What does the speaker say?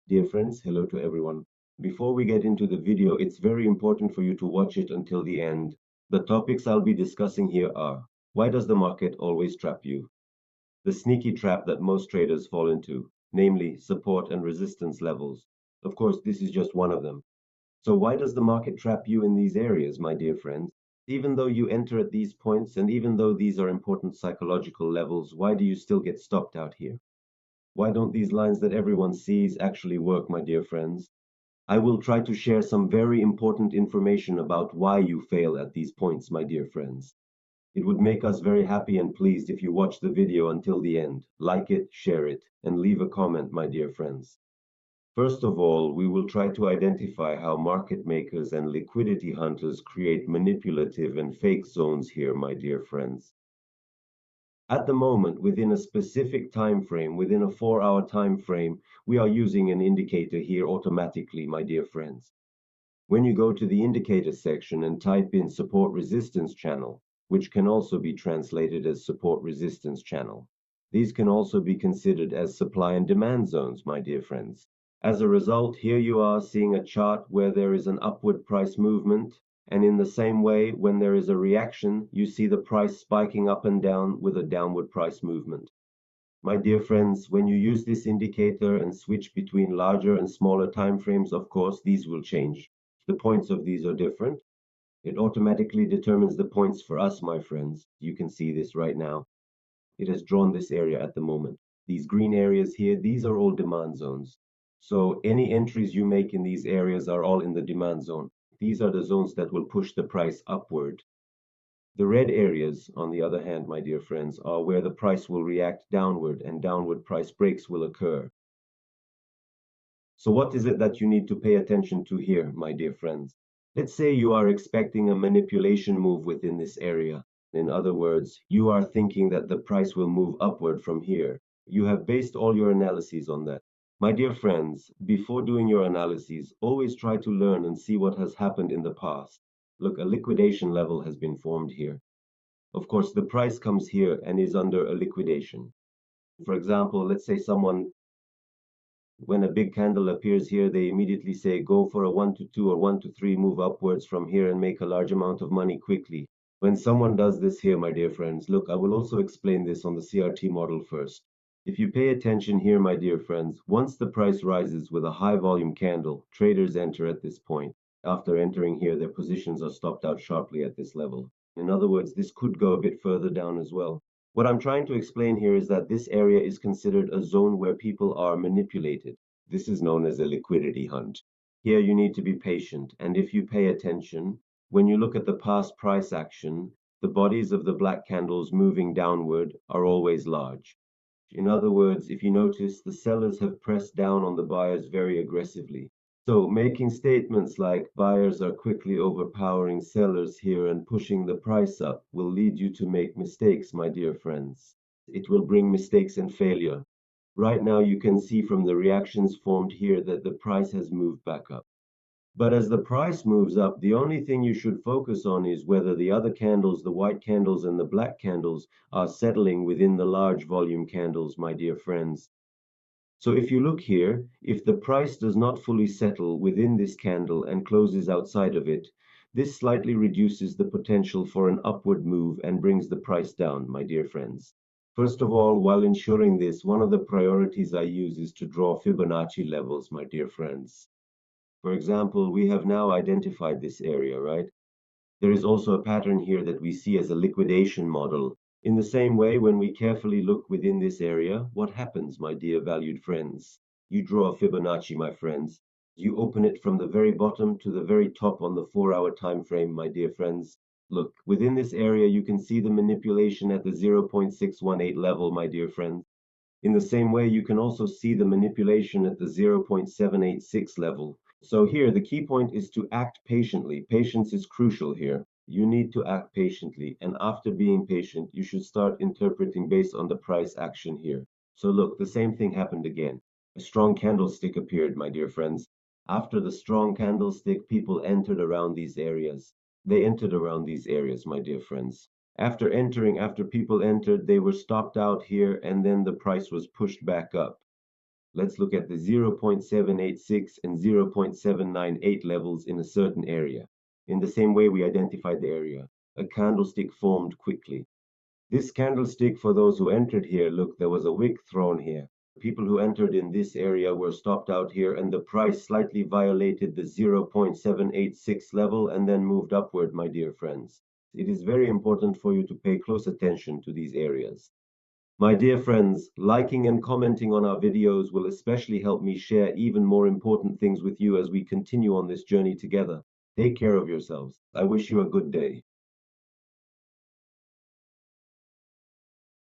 Dear friends, hello to everyone. Before we get into the video, it's very important for you to watch it until the end. The topics I'll be discussing here are: why does the market always trap you? The sneaky trap that most traders fall into, namely support and resistance levels. Of course, this is just one of them. So why does the market trap you in these areas, my dear friends? Even though you enter at these points, and even though these are important psychological levels, why do you still get stopped out here? Why don't these lines that everyone sees actually work, my dear friends? I will try to share some very important information about why you fail at these points, my dear friends. It would make us very happy and pleased if you watch the video until the end. Like it, share it, and leave a comment, my dear friends. First of all, we will try to identify how market makers and liquidity hunters create manipulative and fake zones here, my dear friends. At the moment, within a specific time frame, within a 4-hour time frame, we are using an indicator here automatically, my dear friends. When you go to the indicator section and type in support resistance channel, which can also be translated as support resistance channel, these can also be considered as supply and demand zones, my dear friends. As a result, here you are seeing a chart where there is an upward price movement, and in the same way, when there is a reaction, you see the price spiking up and down with a downward price movement. My dear friends, when you use this indicator and switch between larger and smaller time frames, of course, these will change. The points of these are different. It automatically determines the points for us, my friends. You can see this right now. It has drawn this area at the moment. These green areas here, these are all demand zones. So any entries you make in these areas are all in the demand zone. These are the zones that will push the price upward. The red areas, on the other hand, my dear friends, are where the price will react downward and downward price breaks will occur. So what is it that you need to pay attention to here, my dear friends? Let's say you are expecting a manipulation move within this area. In other words, you are thinking that the price will move upward from here. You have based all your analyses on that. My dear friends, before doing your analyses, always try to learn and see what has happened in the past. Look, a liquidation level has been formed here. Of course, the price comes here and is under a liquidation. For example, let's say someone, when a big candle appears here, they immediately say, go for a 1 to 2 or 1 to 3 move upwards from here and make a large amount of money quickly. When someone does this here, my dear friends, look, I will also explain this on the CRT model first. If you pay attention here, my dear friends, once the price rises with a high volume candle, traders enter at this point. After entering here, their positions are stopped out sharply at this level. In other words, this could go a bit further down as well. What I'm trying to explain here is that this area is considered a zone where people are manipulated. This is known as a liquidity hunt. Here you need to be patient, and if you pay attention, when you look at the past price action, the bodies of the black candles moving downward are always large. In other words, if you notice, the sellers have pressed down on the buyers very aggressively. So making statements like buyers are quickly overpowering sellers here and pushing the price up will lead you to make mistakes, my dear friends. It will bring mistakes and failure. Right now you can see from the reactions formed here that the price has moved back up. But as the price moves up, the only thing you should focus on is whether the other candles, the white candles and the black candles, are settling within the large volume candles, my dear friends. So if you look here, if the price does not fully settle within this candle and closes outside of it, this slightly reduces the potential for an upward move and brings the price down, my dear friends. First of all, while ensuring this, one of the priorities I use is to draw Fibonacci levels, my dear friends. For example, we have now identified this area, right? There is also a pattern here that we see as a liquidation model. In the same way, when we carefully look within this area, what happens, my dear valued friends? You draw a Fibonacci, my friends. You open it from the very bottom to the very top on the 4-hour time frame, my dear friends. Look, within this area, you can see the manipulation at the 0.618 level, my dear friends. In the same way, you can also see the manipulation at the 0.786 level. So here, the key point is to act patiently. Patience is crucial here. You need to act patiently, and after being patient, you should start interpreting based on the price action here. So look, the same thing happened again. A strong candlestick appeared, my dear friends. After the strong candlestick, people entered around these areas. They entered around these areas, my dear friends. After people entered, they were stopped out here, and then the price was pushed back up. Let's look at the 0.786 and 0.798 levels in a certain area. In the same way we identified the area, a candlestick formed quickly. This candlestick, for those who entered here, look, there was a wick thrown here. People who entered in this area were stopped out here, and the price slightly violated the 0.786 level and then moved upward, my dear friends. It is very important for you to pay close attention to these areas. My dear friends, liking and commenting on our videos will especially help me share even more important things with you as we continue on this journey together. Take care of yourselves. I wish you a good day.